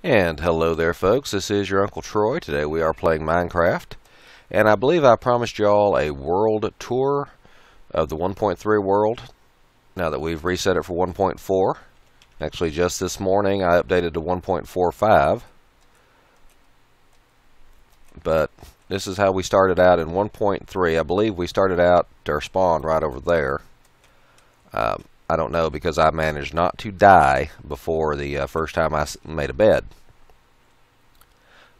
And hello there folks, this is your Uncle Troy. Today we are playing Minecraft, and I believe I promised y'all a world tour of the 1.3 world now that we've reset it for 1.4. Actually just this morning I updated to 1.45, but this is how we started out in 1.3. I believe we started out or spawned right over there. I don't know because I managed not to die before the first time I made a bed.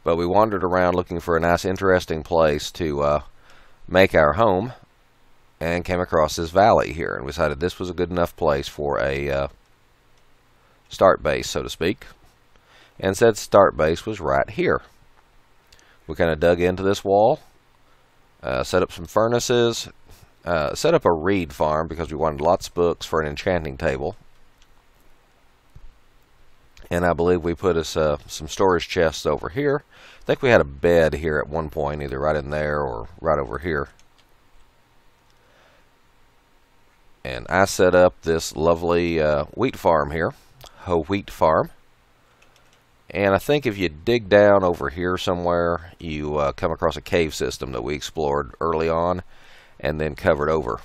But we wandered around looking for a nice, interesting place to make our home and came across this valley here and decided this was a good enough place for a start base, so to speak. And said start base was right here. We kind of dug into this wall, set up some furnaces, set up a reed farm because we wanted lots of books for an enchanting table. And I believe we put us some storage chests over here. I think we had a bed here at one point, either right in there or right over here. And I set up this lovely wheat farm here, wheat farm. And I think if you dig down over here somewhere, you come across a cave system that we explored early on and then covered over.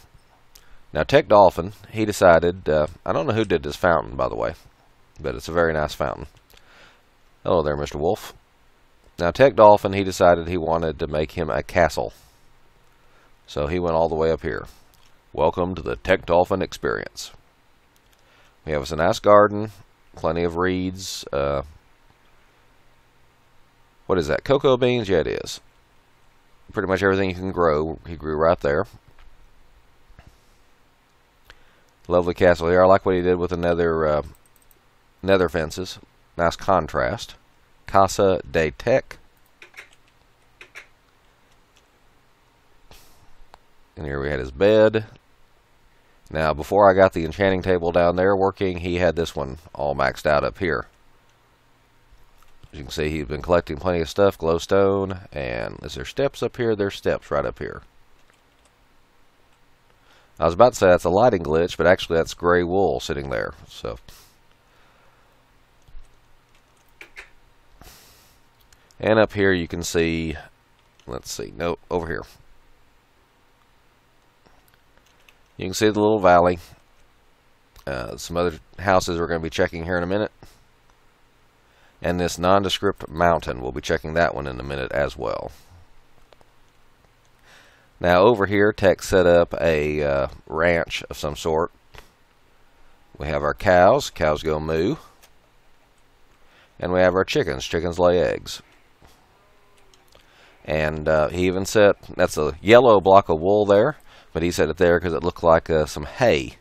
Now TechDolphin, he decided, I don't know who did this fountain, by the way, but it's a very nice fountain. Hello there, Mr. Wolf. Now TechDolphin, he decided he wanted to make him a castle. So he went all the way up here. Welcome to the TechDolphin experience. We have us a nice garden, plenty of reeds. What is that, cocoa beans? Yeah, it is. Pretty much everything you can grow, he grew right there. Lovely castle here. I like what he did with the nether fences. Nice contrast. Casa de Tech. And here we had his bed. Now, before I got the enchanting table down there working, he had this one all maxed out up here. As you can see, he's been collecting plenty of stuff, glowstone, and is there steps up here? There's steps right up here. I was about to say that's a lighting glitch, but actually that's gray wool sitting there. So, and up here you can see, let's see, no, over here. You can see the little valley. Some other houses we're going to be checking here in a minute. And this nondescript mountain, we'll be checking that one in a minute as well. Now over here, Tech set up a ranch of some sort. We have our cows. Cows go moo. And we have our chickens. Chickens lay eggs. And he even set, that's a yellow block of wool there, but he set it there because it looked like some hay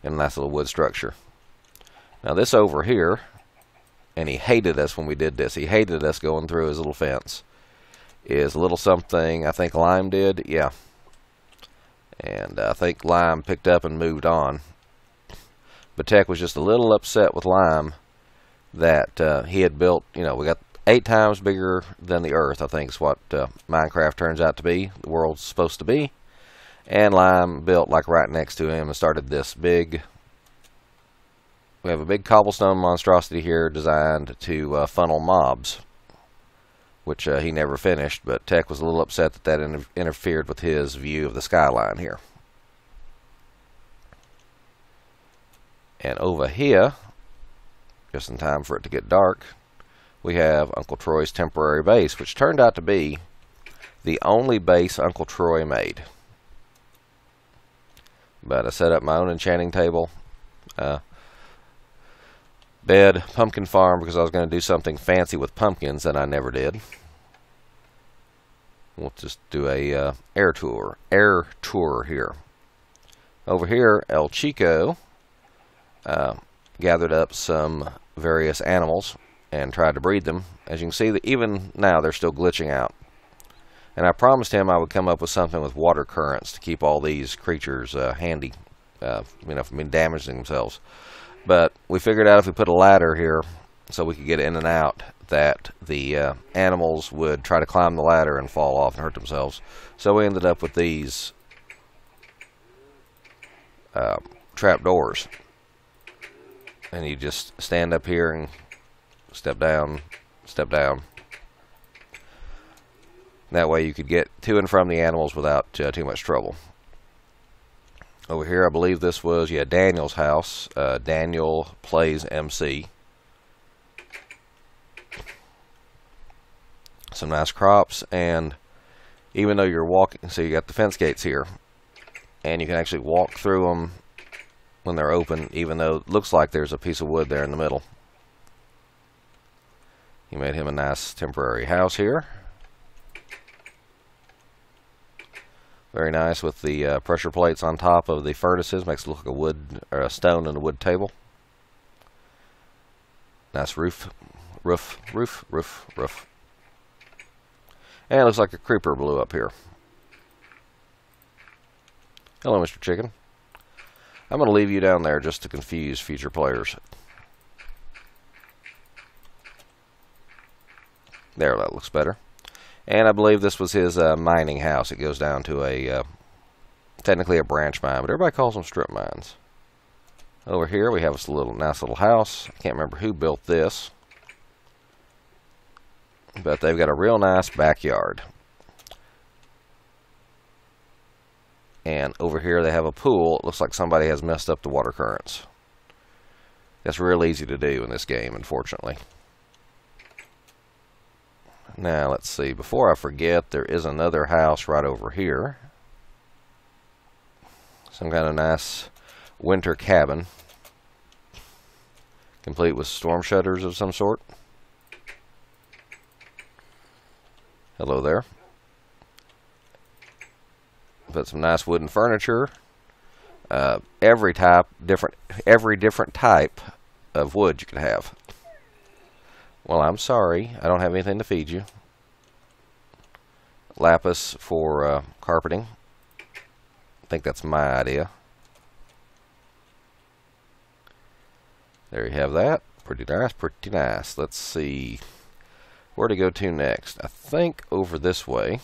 in a nice little wood structure. Now this over here, and he hated us when we did this. He hated us going through his little fence. Is a little something I think Lime did. Yeah. And I think Lime picked up and moved on. But Tech was just a little upset with Lime that he had built, you know, we got 8 times bigger than the Earth, I think is what Minecraft turns out to be. The world's supposed to be. And Lime built like right next to him and started this big... We have a big cobblestone monstrosity here designed to funnel mobs, which he never finished, but Tech was a little upset that that interfered with his view of the skyline here. And over here, just in time for it to get dark, we have Uncle Troy's temporary base, which turned out to be the only base Uncle Troy made. But I set up my own enchanting table. Bed, pumpkin farm, because I was going to do something fancy with pumpkins that I never did. We'll just do a air tour here. Over here, El Chico gathered up some various animals and tried to breed them. As you can see, even now they're still glitching out. And I promised him I would come up with something with water currents to keep all these creatures handy, you know, from damaging themselves. But we figured out if we put a ladder here so we could get in and out, that the animals would try to climb the ladder and fall off and hurt themselves. So we ended up with these trap doors. And you just stand up here and step down, step down. That way you could get to and from the animals without too much trouble. Over here, I believe this was, yeah, Daniel's house. Daniel plays MC. Some nice crops, and even though you're walking, so you got the fence gates here, and you can actually walk through them when they're open, even though it looks like there's a piece of wood there in the middle. He made him a nice temporary house here. Very nice with the pressure plates on top of the furnaces. Makes it look like a wood or a stone and a wood table. Nice roof. And it looks like a creeper blew up here. Hello, Mr. Chicken. I'm going to leave you down there just to confuse future players. There, that looks better. And I believe this was his mining house. It goes down to a, technically a branch mine, but everybody calls them strip mines. Over here we have this nice little house. I can't remember who built this, but they've got a real nice backyard. And over here they have a pool. It looks like somebody has messed up the water currents. That's real easy to do in this game, unfortunately. Now, let's see. Before I forget, there is another house right over here. Some kind of nice winter cabin. Complete with storm shutters of some sort. Hello there. Put some nice wooden furniture. Every different type of wood you could have. Well, I'm sorry. I don't have anything to feed you. Lapis for carpeting. I think that's my idea. There you have that. Pretty nice, pretty nice. Let's see where to go to next. I think over this way.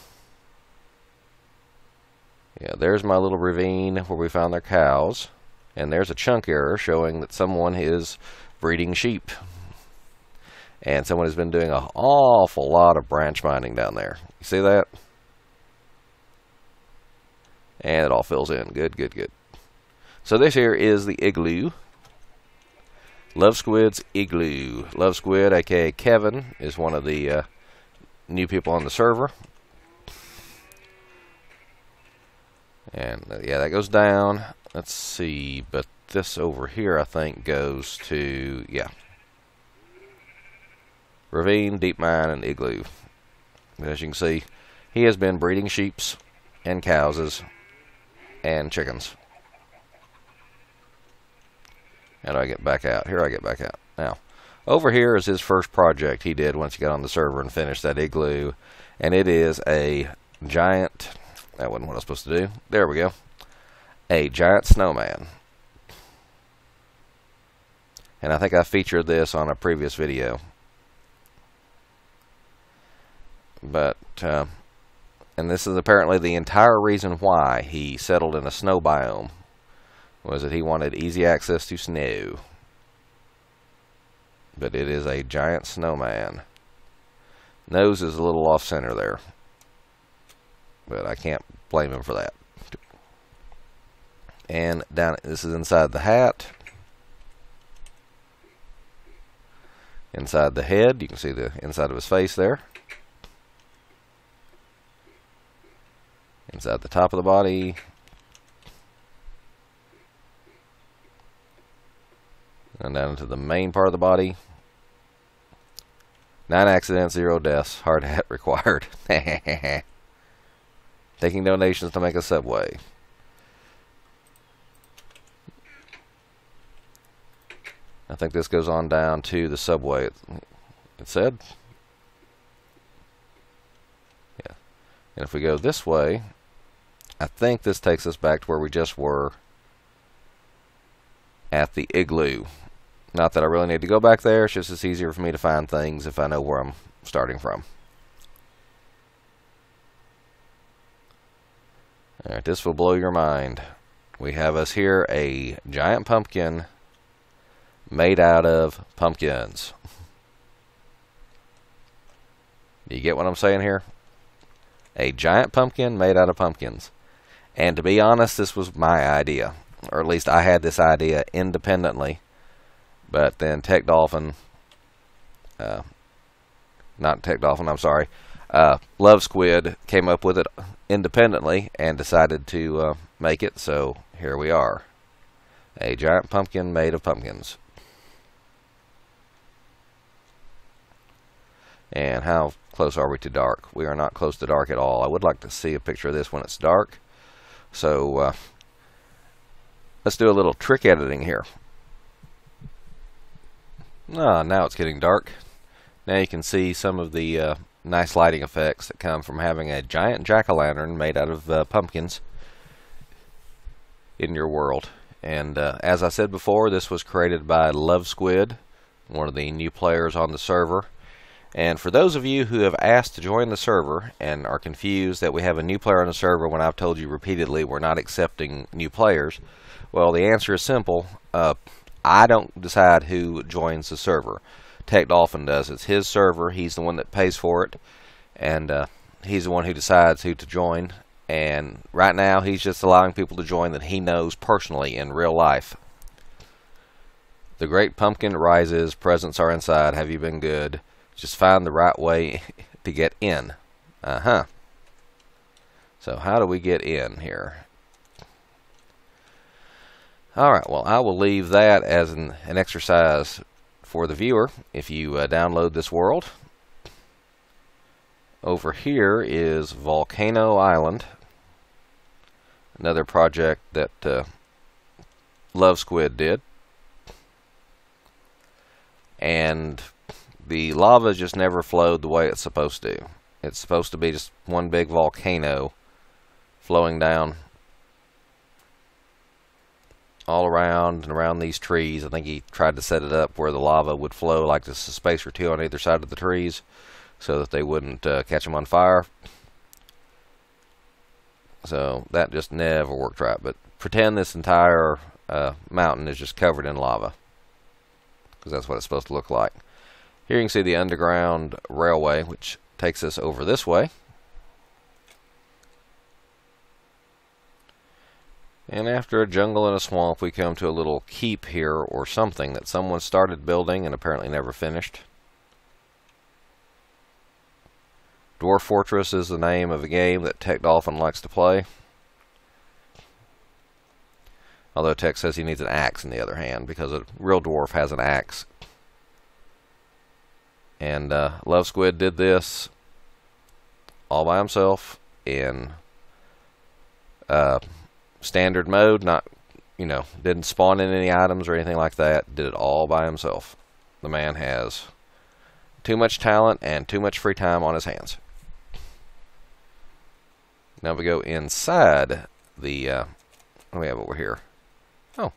Yeah, there's my little ravine where we found their cows. And there's a chunk error showing that someone is breeding sheep. And someone has been doing an awful lot of branch mining down there. You see that? And it all fills in. Good, good, good. So this here is the igloo. Love Squid's igloo. Love Squid, aka Kevin, is one of the new people on the server. And yeah, that goes down. Let's see. But this over here, I think, goes to, yeah, ravine, deep mine, and igloo. As you can see, he has been breeding sheeps and cows and chickens. How do I get back out? Here I get back out. Now, over here is his first project he did once he got on the server and finished that igloo. And it is a giant, that wasn't what I was supposed to do. There we go. A giant snowman. And I think I featured this on a previous video. But, and this is apparently the entire reason why he settled in a snow biome, was that he wanted easy access to snow. But it is a giant snowman. Nose is a little off center there, but I can't blame him for that. And down, this is inside the hat. Inside the head, you can see the inside of his face there. Inside the top of the body. And down into the main part of the body. 9 accidents, 0 deaths. Hard hat required. Taking donations to make a subway. I think this goes on down to the subway, it said. Yeah. And if we go this way, I think this takes us back to where we just were at the igloo. Not that I really need to go back there, it's just it's easier for me to find things if I know where I'm starting from. Alright, this will blow your mind. We have us here a giant pumpkin made out of pumpkins. You get what I'm saying here? A giant pumpkin made out of pumpkins. And to be honest, this was my idea. Or at least I had this idea independently. But then TechDolphin, not TechDolphin, I'm sorry, Love Squid came up with it independently and decided to make it. So here we are. A giant pumpkin made of pumpkins. And how close are we to dark? We are not close to dark at all. I would like to see a picture of this when it's dark. So let's do a little trick editing here. Now it's getting dark. Now you can see some of the nice lighting effects that come from having a giant jack-o'-lantern made out of pumpkins in your world. And as I said before, this was created by Love Squid, one of the new players on the server. And for those of you who have asked to join the server and are confused that we have a new player on the server when I've told you repeatedly we're not accepting new players, well, the answer is simple. I don't decide who joins the server. TechDolphin does. It's his server. He's the one that pays for it. And he's the one who decides who to join. And right now he's just allowing people to join that he knows personally in real life. The great pumpkin rises. Presents are inside. Have you been good? Just find the right way to get in. So how do we get in here? Alright, well, I will leave that as an exercise for the viewer. If you download this world, over here is Volcano Island, another project that Love Squid did. And the lava just never flowed the way it's supposed to. It's supposed to be just one big volcano flowing down all around and around these trees. I think he tried to set it up where the lava would flow like just a space or two on either side of the trees so that they wouldn't catch them on fire. So that just never worked right. But pretend this entire mountain is just covered in lava, because that's what it's supposed to look like. Here you can see the underground railway, which takes us over this way. And after a jungle and a swamp, we come to a little keep here, or something that someone started building and apparently never finished. Dwarf Fortress is the name of a game that TechDolphin likes to play. Although Tech says he needs an axe in the other hand, because a real dwarf has an axe. And Love Squid did this all by himself in standard mode. Not, didn't spawn in any items or anything like that. Did it all by himself. The man has too much talent and too much free time on his hands. Now we go inside the, what do we have over here? Oh,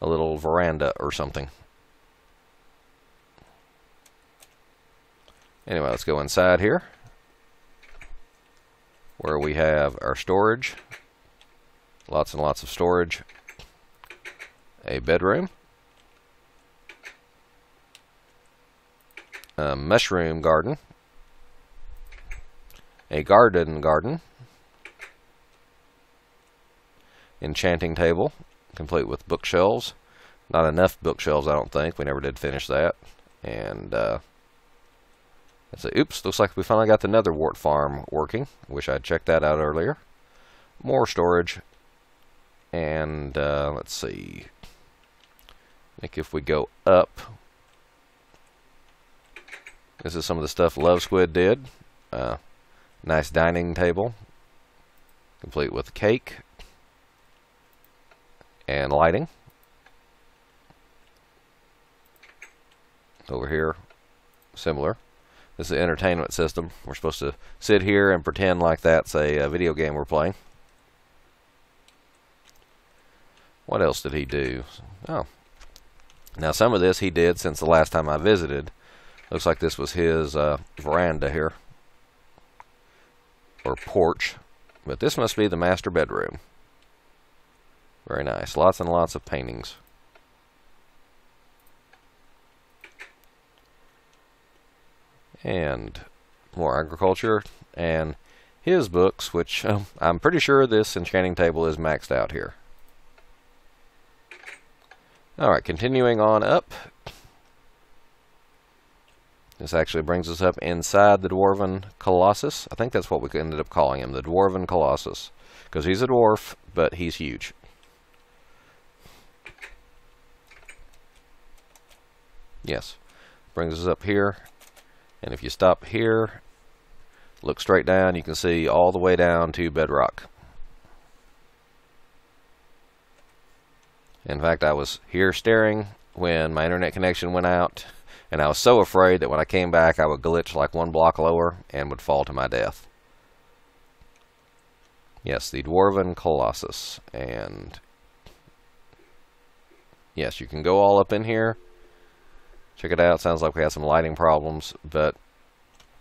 a little veranda or something. Anyway, let's go inside here, where we have our storage. Lots and lots of storage. A bedroom. A mushroom garden. A garden. Enchanting table, complete with bookshelves. Not enough bookshelves, I don't think. We never did finish that. And let's see. Oops, looks like we finally got the nether wart farm working. Wish I'd checked that out earlier. More storage. And let's see. I think if we go up, this is some of the stuff Love Squid did. Nice dining table, complete with cake and lighting. Over here, similar. This is an entertainment system. We're supposed to sit here and pretend like that's a video game we're playing. What else did he do? Oh. Now some of this he did since the last time I visited. Looks like this was his veranda here. Or porch. But this must be the master bedroom. Very nice. Lots and lots of paintings. And more agriculture, and his books, which I'm pretty sure this enchanting table is maxed out here. Alright, continuing on up. This actually brings us up inside the Dwarven Colossus. I think that's what we ended up calling him, the Dwarven Colossus. Because he's a dwarf, but he's huge. Yes. Brings us up here. And if you stop here, look straight down, you can see all the way down to bedrock. In fact, I was here staring when my internet connection went out, and I was so afraid that when I came back I would glitch like one block lower and would fall to my death. Yes, the Dwarven Colossus. And yes, you can go all up in here. Check it out. Sounds like we have some lighting problems, but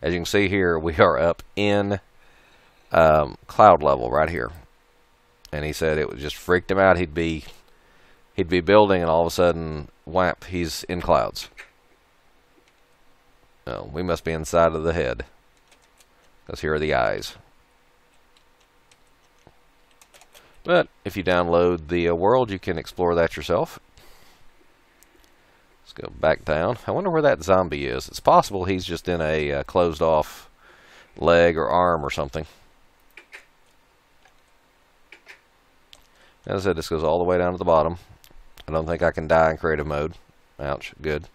as you can see here, we are up in cloud level right here. And he said it just freaked him out. He'd be building, and all of a sudden, whap, he's in clouds. Oh, we must be inside of the head, because here are the eyes. But if you download the world, you can explore that yourself. Let's go back down. I wonder where that zombie is. It's possible he's just in a closed off leg or arm or something. As I said, this goes all the way down to the bottom. I don't think I can die in creative mode. Ouch, good.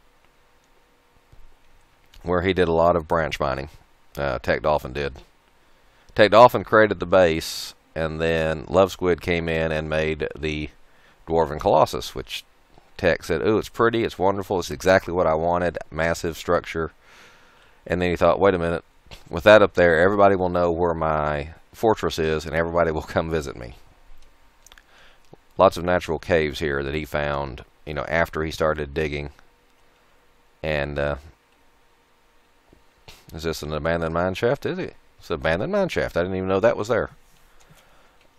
Where he did a lot of branch mining. TechDolphin did. TechDolphin created the base, and then Love Squid came in and made the Dwarven Colossus, which Tech said, "Ooh, it's pretty, it's wonderful, it's exactly what I wanted, massive structure." And then he thought, wait a minute, with that up there, everybody will know where my fortress is, and everybody will come visit me. Lots of natural caves here that he found, you know, after he started digging. And is this an abandoned mine shaft? Is it? It's an abandoned mine shaft. I didn't even know that was there.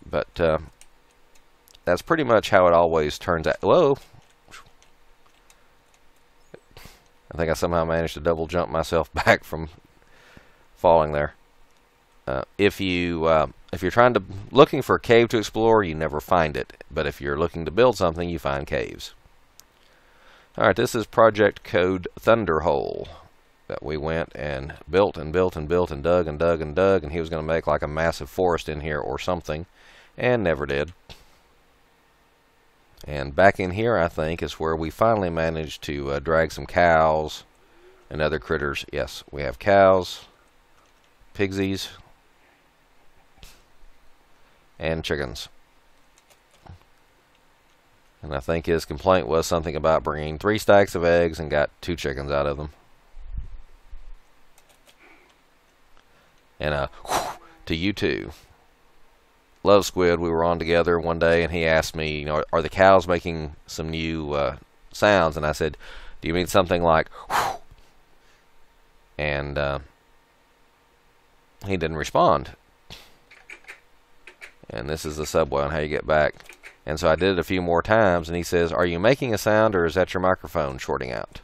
But that's pretty much how it always turns out. Whoa! I think I somehow managed to double jump myself back from falling there. If you're looking for a cave to explore, you never find it. But if you're looking to build something, you find caves. All right, this is Project Code Thunderhole that we went and built and built and built and dug and dug and dug, and he was going to make like a massive forest in here or something, and never did. And back in here, I think, is where we finally managed to drag some cows and other critters. Yes, we have cows, pigsies, and chickens. And I think his complaint was something about bringing 3 stacks of eggs and got 2 chickens out of them. And to you too. Love Squid, we were on together one day, and he asked me, you know, are the cows making some new sounds? And I said, do you mean something like whoo? And he didn't respond. And this is the subway on how you get back. And so I did it a few more times, and he says, are you making a sound, or is that your microphone shorting out?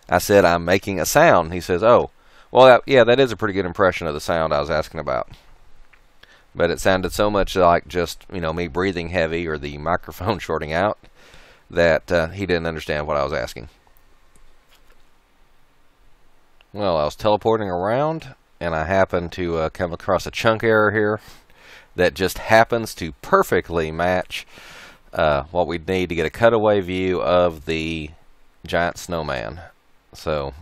I said, I'm making a sound. He says, oh, well, yeah, that is a pretty good impression of the sound I was asking about. But it sounded so much like just, you know, me breathing heavy or the microphone shorting out that he didn't understand what I was asking. Well, I was teleporting around, and I happened to come across a chunk error here that just happens to perfectly match what we'd need to get a cutaway view of the giant snowman. So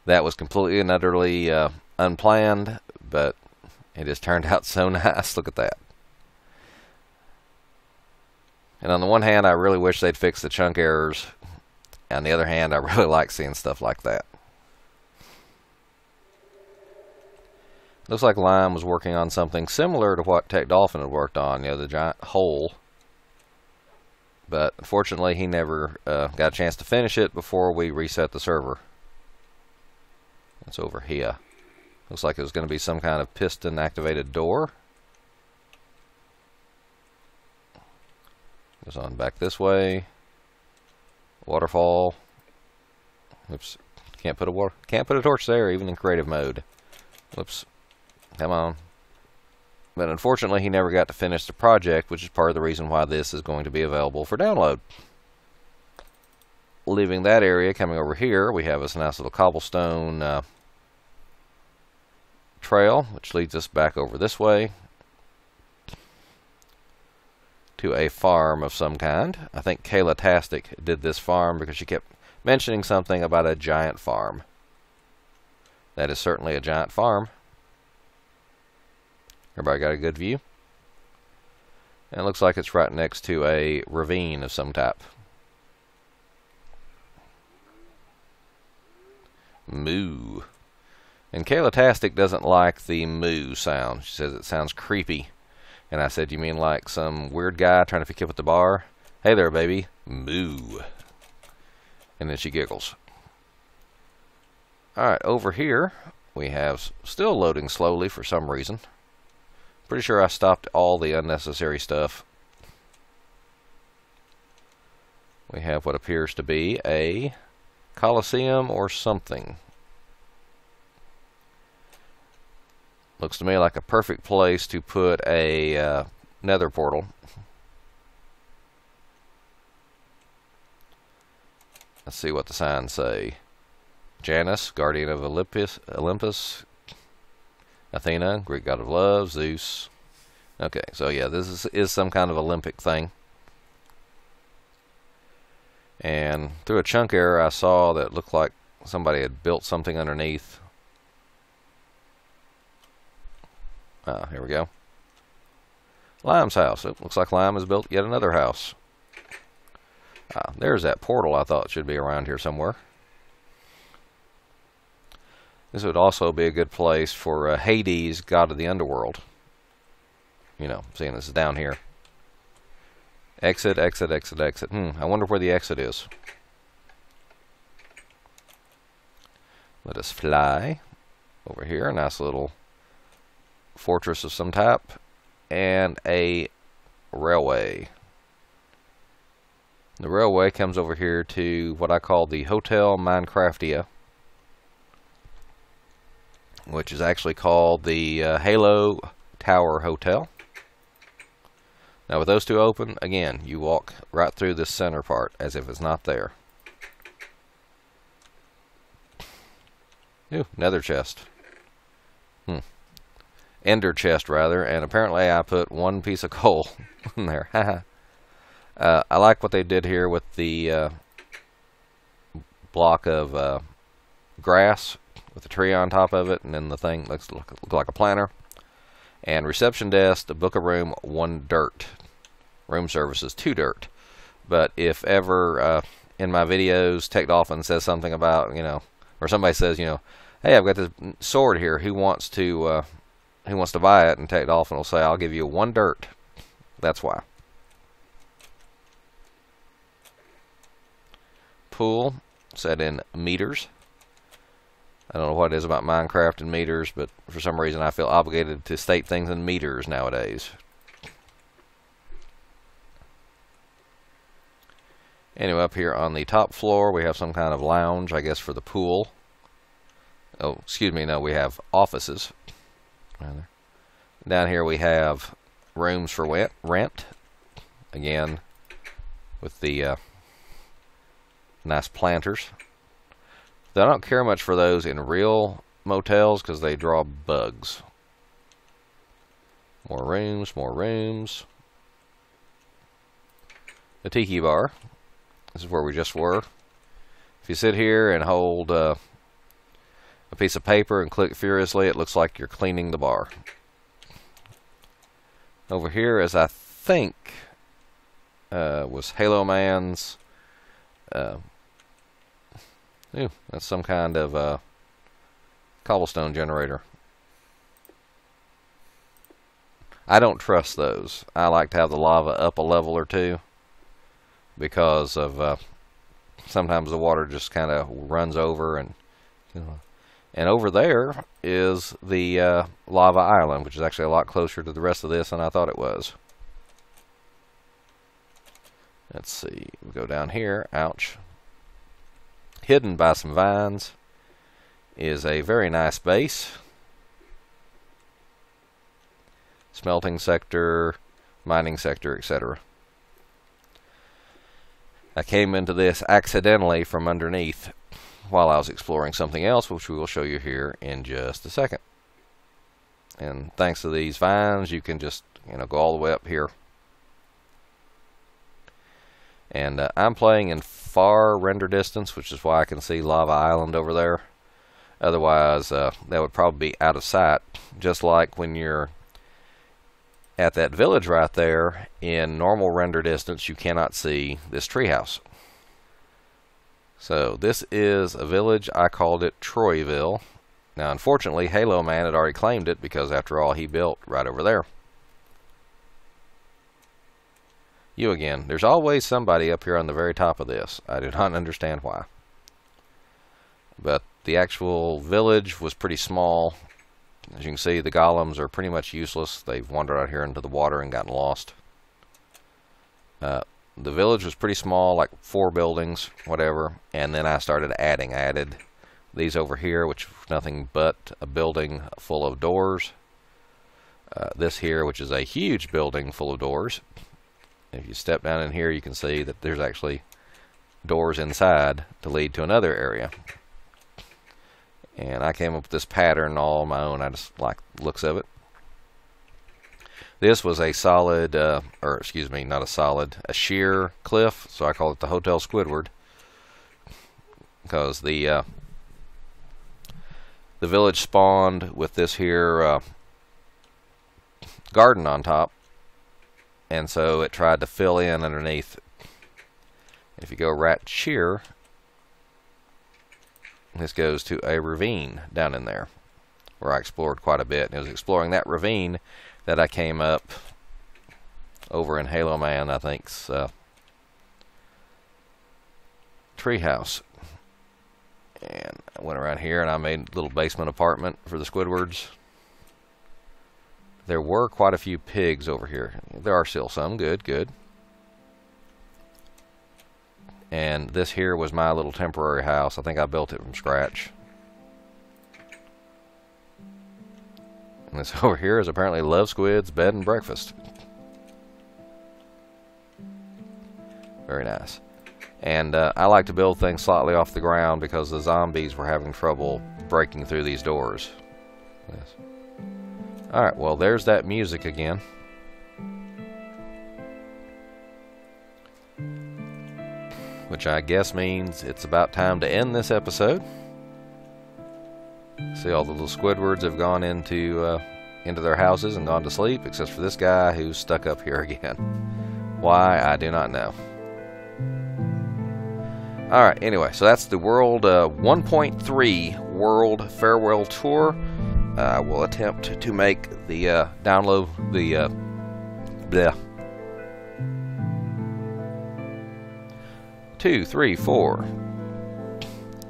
that was completely and utterly unplanned, but it just turned out so nice. Look at that. And on the one hand, I really wish they'd fix the chunk errors. On the other hand, I really like seeing stuff like that. Looks like Lime was working on something similar to what TechDolphin had worked on, you know, the giant hole. But unfortunately, he never got a chance to finish it before we reset the server. It's over here. Looks like it was going to be some kind of piston-activated door. Goes on back this way. Waterfall. Oops. Can't put a torch there, even in creative mode. Whoops. Come on. But unfortunately, he never got to finish the project, which is part of the reason why this is going to be available for download. Leaving that area, coming over here, we have this nice little cobblestone trail, which leads us back over this way to a farm of some kind. I think Kayla Tastic did this farm because she kept mentioning something about a giant farm. That is certainly a giant farm. Everybody got a good view? And it looks like it's right next to a ravine of some type. Moo. And Kayla Tastic doesn't like the moo sound. She says it sounds creepy. And I said, you mean like some weird guy trying to pick you up at the bar? Hey there, baby. Moo. And then she giggles. Alright, over here we have, still loading slowly for some reason. Pretty sure I stopped all the unnecessary stuff. We have what appears to be a Coliseum or something. Looks to me like a perfect place to put a nether portal. Let's see what the signs say. Janus, guardian of Olympus. Athena, Greek god of love. Zeus. Okay, so yeah, this is some kind of Olympic thing. And through a chunk error, I saw that it looked like somebody had built something underneath. Ah, here we go. Lime's house. It looks like Lime has built yet another house. Ah, there's that portal I thought should be around here somewhere. This would also be a good place for Hades, god of the underworld. You know, seeing this is down here. Exit, exit, exit, exit. I wonder where the exit is. Let us fly over here. A nice little fortress of some type. And a railway. The railway comes over here to what I call the Hotel Minecraftia, which is actually called the Halo Tower Hotel. Now with those two open, again, you walk right through this center part as if it's not there. Ooh, nether chest. Ender chest, rather, and apparently I put one piece of coal in there. I like what they did here with the block of grass with a tree on top of it, and then the thing looks like a planter. And reception desk, the book a room, 1 dirt. Room services, 2 dirt. But if ever in my videos TechDolphin says something about, you know, or somebody says, you know, hey, I've got this sword here, who wants to buy it? And TechDolphin will say, I'll give you 1 dirt. That's why. Pool set in meters. I don't know what it is about Minecraft and meters, but for some reason I feel obligated to state things in meters nowadays. Anyway, up here on the top floor we have some kind of lounge, I guess, for the pool. Oh, excuse me, no, we have offices. Down here we have rooms for rent. Again, with the nice planters. I don't care much for those in real motels because they draw bugs. More rooms, more rooms. The tiki bar. This is where we just were. If you sit here and hold a piece of paper and click furiously, it looks like you're cleaning the bar. Over here, as I think was Halo Man's. Ooh, that's some kind of cobblestone generator. I don't trust those. I like to have the lava up a level or two because of sometimes the water just kind of runs over, and you know. And over there is the lava island, which is actually a lot closer to the rest of this than I thought it was. Let's see. We go down here. Ouch. Hidden by some vines. is a very nice base. Smelting sector, mining sector, etc. I came into this accidentally from underneath while I was exploring something else, which we will show you here in just a second. And thanks to these vines, you can just, go all the way up here. And I'm playing in far render distance, which is why I can see Lava Island over there. Otherwise, that would probably be out of sight. Just like when you're at that village right there, in normal render distance, you cannot see this treehouse. So this is a village. I called it Troyeville. Now, unfortunately, Halo Man had already claimed it because, after all, he built right over there. You again. There's always somebody up here on the very top of this. I do not understand why. But the actual village was pretty small. As you can see, the golems are pretty much useless. They've wandered out here into the water and gotten lost. The village was pretty small, like 4 buildings, whatever. And then I started adding. I added these over here, which was nothing but a building full of doors. This here, which is a huge building full of doors. If you step down in here, you can see that there's actually doors inside to lead to another area. And I came up with this pattern all on my own. I just like the looks of it. This was a solid, or excuse me, not a solid, a sheer cliff. So I call it the Hotel Squidward, because the village spawned with this here garden on top, and so it tried to fill in underneath. If you go right sheer, this goes to a ravine down in there, where I explored quite a bit. And it was exploring that ravine that I came up over in Halo Man, I think's treehouse. And I went around here and I made a little basement apartment for the Squidwards. There were quite a few pigs over here. There are still some. Good. And this here was my little temporary house. I think I built it from scratch. And this over here is apparently Love Squid's bed and breakfast. Very nice. And I like to build things slightly off the ground because the zombies were having trouble breaking through these doors. Yes. Alright, well, there's that music again. Which I guess means it's about time to end this episode. See, all the little Squidwards have gone into their houses and gone to sleep, except for this guy who's stuck up here again. Why, I do not know. Alright, anyway, so that's the World 1.3 World Farewell Tour. I will attempt to make the download the 2, 3, 4.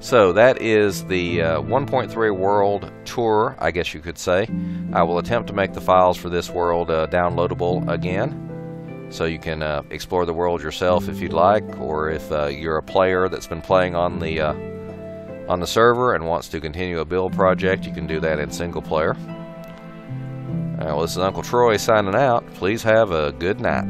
So that is the 1.3 World Tour, I guess you could say. I will attempt to make the files for this world downloadable again, so you can explore the world yourself if you'd like, or if you're a player that's been playing on the server and wants to continue a build project, you can do that in single player. Alright, well, this is Uncle Troy signing out. Please have a good night.